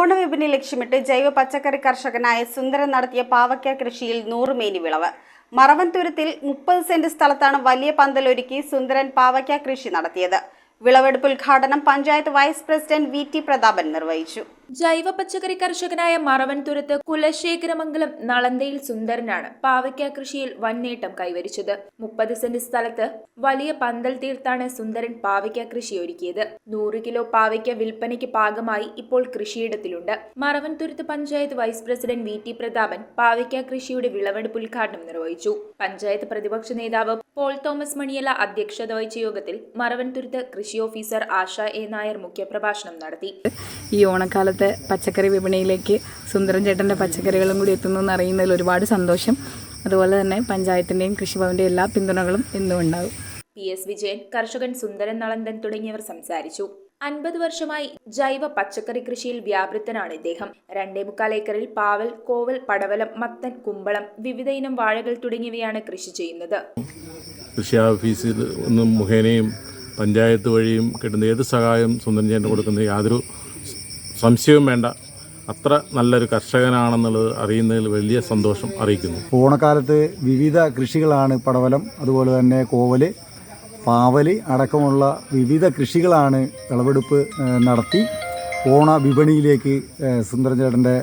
ഓണവിപണി ലക്ഷ്യമിട്ട് ജൈവ പച്ചക്കറി കർഷകനായ സുന്ദരൻ നടത്തിയ പാവയ്ക്ക കൃഷിയിൽ 100 മേനി വിളവ്. മറവൻതുരുത്തിൽ 30 സെന്റ് സ്ഥലത്താണ് വലിയ പന്തലൊരുക്കി സുന്ദരൻ പാവയ്ക്ക കൃഷി നടത്തിയത്. വിളവെടുപ്പ് ഉദ്ഘാടനം panchayat vice president V T. Prathapan നിർവഹിച്ചു. ജൈവ പച്ചക്കറി കർഷകനായ മറവൻതുരുത്ത് കുലശേഖരമംഗലം നളന്തയിൽ സുന്ദരനാണ് പാവയ്ക്ക കൃഷിയിൽ വൻ നേട്ടം കൈവരിച്ചത്. 30 സെന്റ് സ്ഥലത്ത് വലിയ പന്തൽ തീർത്താണ് സുന്ദരൻ പാവയ്ക്ക കൃഷി ഒരുക്കിയത്. 100 കിലോ പാവയ്ക്ക വിൽപ്പനയ്ക്ക് പാകമായി ഇപ്പോൾ കൃഷിയിടത്തിലുണ്ട്. Maravanthuruthu panchayat vice president V T. Prathapan പാവയ്ക്ക കൃഷിയുടെ വിളവെടുപ്പ് ഉദ്ഘാടനം നിർവഹിച്ചു. പഞ്ചായത്ത് പ്രതിപക്ഷ നേതാവ് പോൾ തോമസ് മണിയല അധ്യക്ഷത വഹിച്ച യോഗത്തിൽ മറവൻതുരുത്ത് കൃഷി ഓഫീസർ ആശ എ. നായർ മുഖ്യപ്രഭാഷണം നടത്തി. ഈ ഓണക്കാലത്തെ പച്ചക്കറി വിപണിയിലേക്ക് സുന്ദരൻ ചേട്ടൻ്റെ പച്ചക്കറികളും കൂടി എത്തുന്നു എന്നറിയുന്നതിൽ ഒരുപാട് സന്തോഷം. അതുപോലെ തന്നെ പഞ്ചായത്തിൻ്റെയും കൃഷിഭവന്റെ എല്ലാ പിന്തുണകളും എന്നും ഉണ്ടാകും. PS വിജയൻ, കർഷകൻ സുന്ദരൻ നളന്തൻ തുടങ്ങിയവർ സംസാരിച്ചു. 50 വർഷമായി ജൈവ പച്ചക്കറി കൃഷിയിൽ വ്യാപൃതനാണ് ഇദ്ദേഹം. 2.25 ഏക്കറിൽ പാവൽ, കോവൽ, പടവലം, മത്തൻ, കുമ്പളം, വിവിധ ഇനം വാഴകൾ തുടങ്ങിയവയാണ് കൃഷി ചെയ്യുന്നത്. കൃഷി ഓഫീസിൽ നിന്നും മുഖേനയും പഞ്ചായത്ത് വഴിയും കിട്ടുന്ന ഏത് സഹായം സുന്ദരൻ ചേട്ടന് കൊടുക്കുന്ന യാതൊരു സംശയവും വേണ്ട. അത്ര നല്ലൊരു കർഷകനാണെന്നുള്ളത് അറിയുന്നതിൽ വലിയ സന്തോഷം അറിയിക്കുന്നു. ഓണക്കാലത്ത് വിവിധ കൃഷികളാണ് പടവലം, അതുപോലെ തന്നെ കോവല്, പാവല് അടക്കമുള്ള വിവിധ കൃഷികളാണ് വിളവെടുപ്പ് നടത്തി ഓണ വിപണിയിലേക്ക് സുന്ദരൻ ചേട്ടൻ്റെ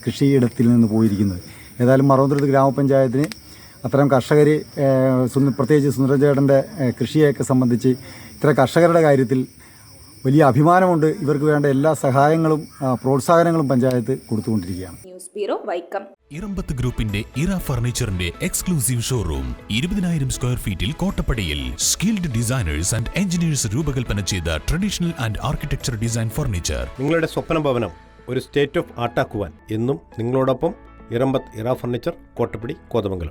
കൃഷിയിടത്തിൽ നിന്ന് പോയിരിക്കുന്നത്. ഏതായാലും മറവൻതുരുത്ത് ഗ്രാമപഞ്ചായത്തിന് അത്തരം കർഷകർ, പ്രത്യേകിച്ച് സുന്ദരൻ ചേട്ടൻ്റെ കൃഷിയൊക്കെ സംബന്ധിച്ച് ഇത്ര കർഷകരുടെ കാര്യത്തിൽ വലിയ അഭിമാനമുണ്ട്. ഇവർക്ക് വേണ്ട എല്ലാ സഹായങ്ങളും പ്രോത്സാഹനങ്ങളും പഞ്ചായത്ത് കൊടുത്തുകൊണ്ടിരിക്കുകയാണ്. News bureau, Vaikom. ഇറമ്പത്ത് ഗ്രൂപ്പിന്റെ ഇറ ഫർണിച്ചറിന്റെ എക്സ്ക്ലൂസീവ് ഷോറൂം 20,000 സ്ക്വയർ ഫീറ്റിൽ കോട്ടപ്പടിയിൽ. സ്കിൽഡ് ഡിസൈനേഴ്സ് ആൻഡ് എഞ്ചിനീയേഴ്സ് രൂപകൽപ്പന ചെയ്ത traditional and architecture design furniture. നിങ്ങളുടെ സ്വപ്ന ഭവനം ഒരു സ്റ്റേറ്റ് ഓഫ് ആർട്ടാക്കുവാൻ എന്നും നിങ്ങളോടൊപ്പം ഇറമ്പത്ത് ഇറ ഫർണിച്ചർ, കോട്ടപ്പടി, കോതമംഗലം.